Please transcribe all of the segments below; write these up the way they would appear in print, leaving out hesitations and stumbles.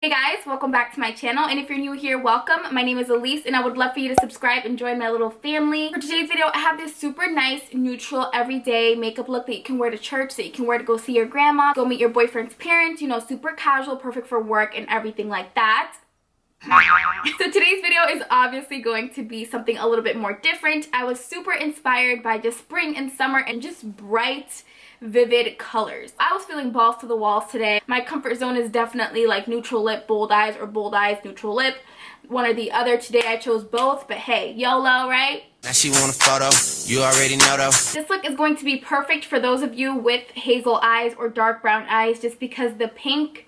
Hey guys, welcome back to my channel, and if you're new here, welcome. My name is Elise and I would love for you to subscribe and join my little family. For today's video, I have this super nice, neutral, everyday makeup look that you can wear to church, that you can wear to go see your grandma, go meet your boyfriend's parents, you know, super casual, perfect for work and everything like that. So today's video is obviously going to be something a little bit more different. I was super inspired by just spring and summer and just bright, vivid colors. I was feeling balls to the walls today. My comfort zone is definitely like neutral lip, bold eyes, or bold eyes, neutral lip. One or the other. Today I chose both, but hey, YOLO, right? Now she want a photo, you already know though. This look is going to be perfect for those of you with hazel eyes or dark brown eyes, just because the pink,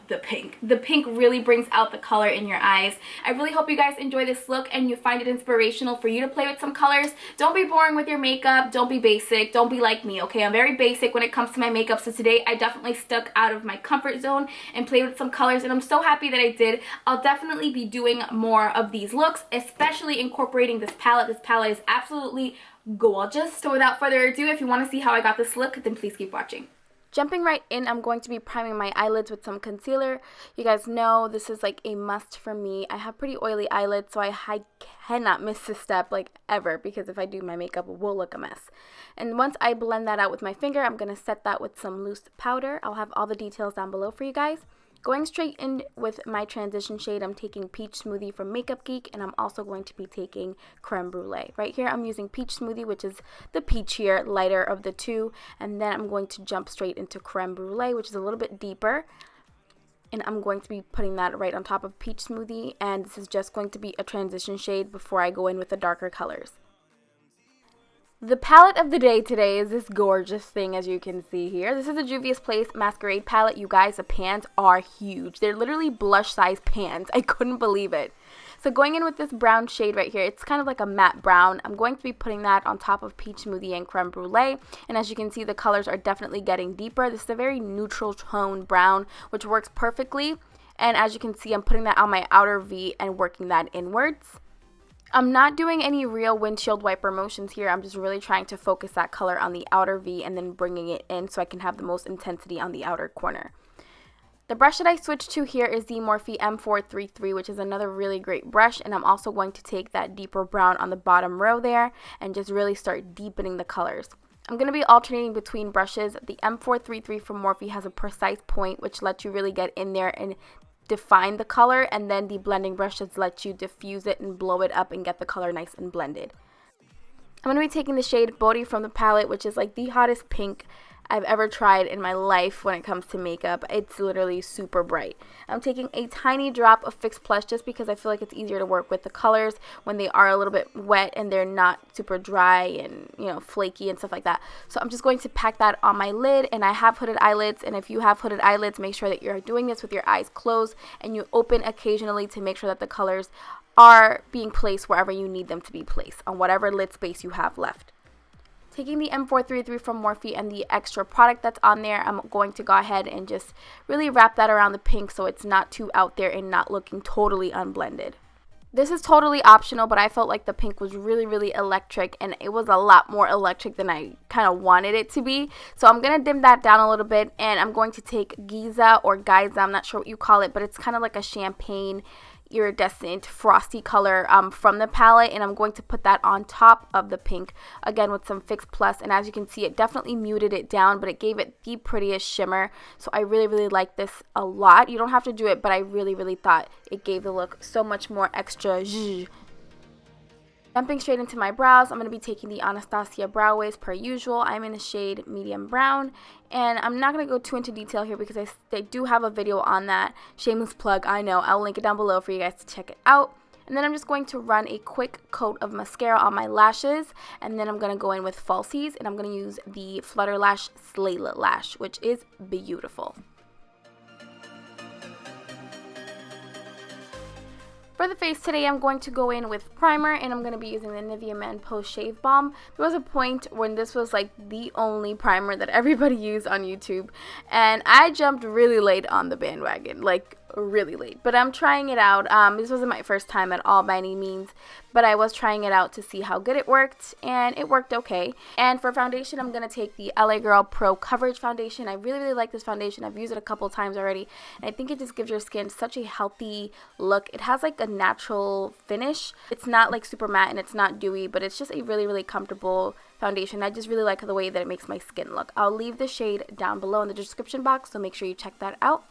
the pink really brings out the color in your eyes. I really hope you guys enjoy this look and you find it inspirational for you to play with some colors. Don't be boring with your makeup. Don't be basic. Don't be like me, okay? I'm very basic when it comes to my makeup, so today I definitely stuck out of my comfort zone and played with some colors, and I'm so happy that I did. I'll definitely be doing more of these looks, especially incorporating this palette. This palette is absolutely gorgeous. So without further ado, if you want to see how I got this look, then please keep watching. Jumping right in, I'm going to be priming my eyelids with some concealer. You guys know this is like a must for me. I have pretty oily eyelids, so I cannot miss this step like ever, because if I do, my makeup will look a mess. And once I blend that out with my finger, I'm going to set that with some loose powder. I'll have all the details down below for you guys. Going straight in with my transition shade, I'm taking Peach Smoothie from Makeup Geek, and I'm also going to be taking Creme Brûlée. Right here, I'm using Peach Smoothie, which is the peachier, lighter of the two, and then I'm going to jump straight into Creme Brûlée, which is a little bit deeper, and I'm going to be putting that right on top of Peach Smoothie, and this is just going to be a transition shade before I go in with the darker colors. The palette of the day today is this gorgeous thing, as you can see here. This is a Juvia's Place Masquerade palette. You guys, the pans are huge. They're literally blush-size pans. I couldn't believe it. So going in with this brown shade right here, it's kind of like a matte brown. I'm going to be putting that on top of Peach Smoothie and Creme Brûlée. And as you can see, the colors are definitely getting deeper. This is a very neutral tone brown, which works perfectly. And as you can see, I'm putting that on my outer V and working that inwards. I'm not doing any real windshield wiper motions here. I'm just really trying to focus that color on the outer V and then bringing it in so I can have the most intensity on the outer corner. The brush that I switched to here is the Morphe M433, which is another really great brush, and I'm also going to take that deeper brown on the bottom row there and just really start deepening the colors. I'm going to be alternating between brushes. The M433 from Morphe has a precise point, which lets you really get in there and define the color, and then the blending brushes let you diffuse it and blow it up and get the color nice and blended. I'm going to be taking the shade Body from the palette, which is like the hottest pink I've ever tried in my life when it comes to makeup. It's literally super bright. I'm taking a tiny drop of Fix Plus just because I feel like it's easier to work with the colors when they are a little bit wet and they're not super dry and, you know, flaky and stuff like that. So I'm just going to pack that on my lid, and I have hooded eyelids, and if you have hooded eyelids, make sure that you're doing this with your eyes closed and you open occasionally to make sure that the colors are being placed wherever you need them to be placed, on whatever lid space you have left. Taking the M433 from Morphe and the extra product that's on there, I'm going to go ahead and just really wrap that around the pink so it's not too out there and not looking totally unblended. This is totally optional, but I felt like the pink was really, really electric, and it was a lot more electric than I kind of wanted it to be. So I'm going to dim that down a little bit, and I'm going to take Giza or Giza, I'm not sure what you call it, but it's kind of like a champagne iridescent frosty color from the palette, and I'm going to put that on top of the pink again with some Fix Plus, and as you can see, it definitely muted it down, but it gave it the prettiest shimmer. So I really like this a lot. You don't have to do it, but I really thought it gave the look so much more extra zhuzh. Jumping straight into my brows, I'm going to be taking the Anastasia Brow Wiz per usual. I'm in the shade medium brown, and I'm not going to go too into detail here because they do have a video on that. Shameless plug, I know. I'll link it down below for you guys to check it out. And then I'm just going to run a quick coat of mascara on my lashes, and then I'm going to go in with falsies, and I'm going to use the Flutter Lash Slayla Lash, which is beautiful. For the face today, I'm going to go in with primer, and I'm going to be using the Nivea Man Post Shave Balm. There was a point when this was like the only primer that everybody used on YouTube, and I jumped really late on the bandwagon, like really late, but I'm trying it out. This wasn't my first time at all by any means, but I was trying it out to see how good it worked, and it worked okay. And for foundation, I'm going to take the LA Girl Pro Coverage Foundation. I really, really like this foundation. I've used it a couple times already, and I think it just gives your skin such a healthy look. It has like a natural finish. It's not like super matte and it's not dewy, but it's just a really, really comfortable foundation. I just really like the way that it makes my skin look. I'll leave the shade down below in the description box, so make sure you check that out.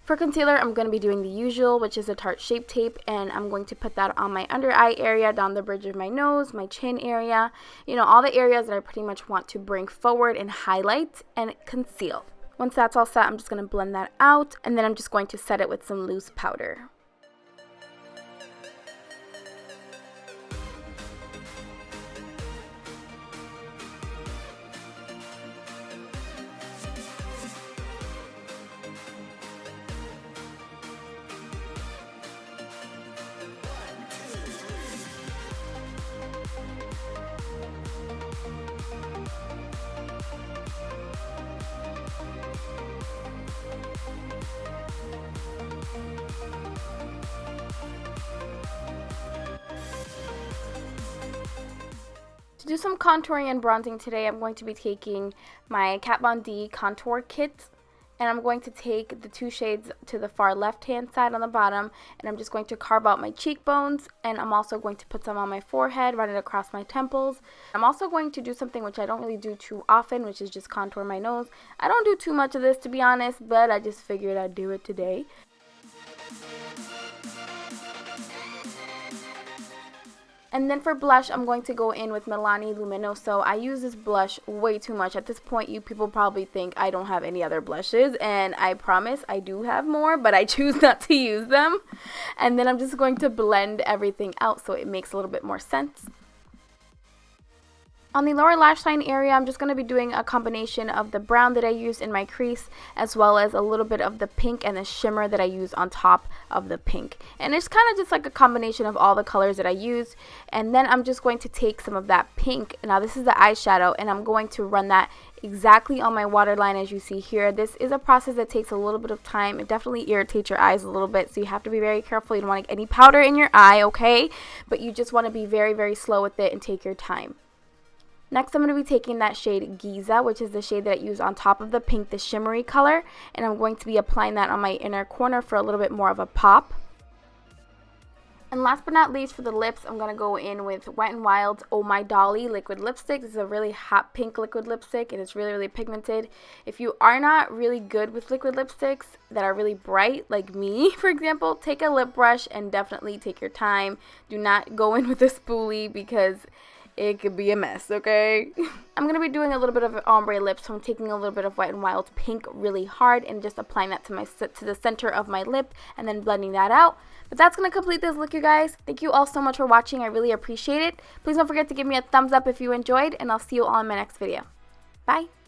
For concealer, I'm going to be doing the usual, which is a Tarte Shape Tape, and I'm going to put that on my under eye area, down the bridge of my nose, my chin area, you know, all the areas that I pretty much want to bring forward and highlight and conceal. Once that's all set, I'm just going to blend that out, and then I'm just going to set it with some loose powder. To do some contouring and bronzing today, I'm going to be taking my Kat Von D contour kit, and I'm going to take the two shades to the far left hand side on the bottom, and I'm just going to carve out my cheekbones, and I'm also going to put some on my forehead, run it across my temples. I'm also going to do something which I don't really do too often, which is just contour my nose. I don't do too much of this, to be honest, but I just figured I'd do it today. And then for blush, I'm going to go in with Milani Luminoso. I use this blush way too much. At this point, you people probably think I don't have any other blushes, and I promise I do have more, but I choose not to use them. And then I'm just going to blend everything out so it makes a little bit more sense. On the lower lash line area, I'm just going to be doing a combination of the brown that I used in my crease, as well as a little bit of the pink and the shimmer that I use on top of the pink. And it's kind of just like a combination of all the colors that I used. And then I'm just going to take some of that pink. Now this is the eyeshadow, and I'm going to run that exactly on my waterline as you see here. This is a process that takes a little bit of time. It definitely irritates your eyes a little bit, so you have to be very careful. You don't want to get any powder in your eye, okay? But you just want to be very, very slow with it and take your time. Next, I'm going to be taking that shade Giza, which is the shade that I use on top of the pink, the shimmery color, and I'm going to be applying that on my inner corner for a little bit more of a pop. And last but not least, for the lips, I'm going to go in with Wet n Wild's Oh My Dolly liquid lipstick. This is a really hot pink liquid lipstick, and it's really, really pigmented. If you are not really good with liquid lipsticks that are really bright, like me, for example, take a lip brush and definitely take your time. Do not go in with a spoolie because it could be a mess, okay? I'm going to be doing a little bit of an ombre lip, so I'm taking a little bit of Wet n Wild pink really hard and just applying that to the center of my lip and then blending that out. But that's going to complete this look, you guys. Thank you all so much for watching. I really appreciate it. Please don't forget to give me a thumbs up if you enjoyed, and I'll see you all in my next video. Bye!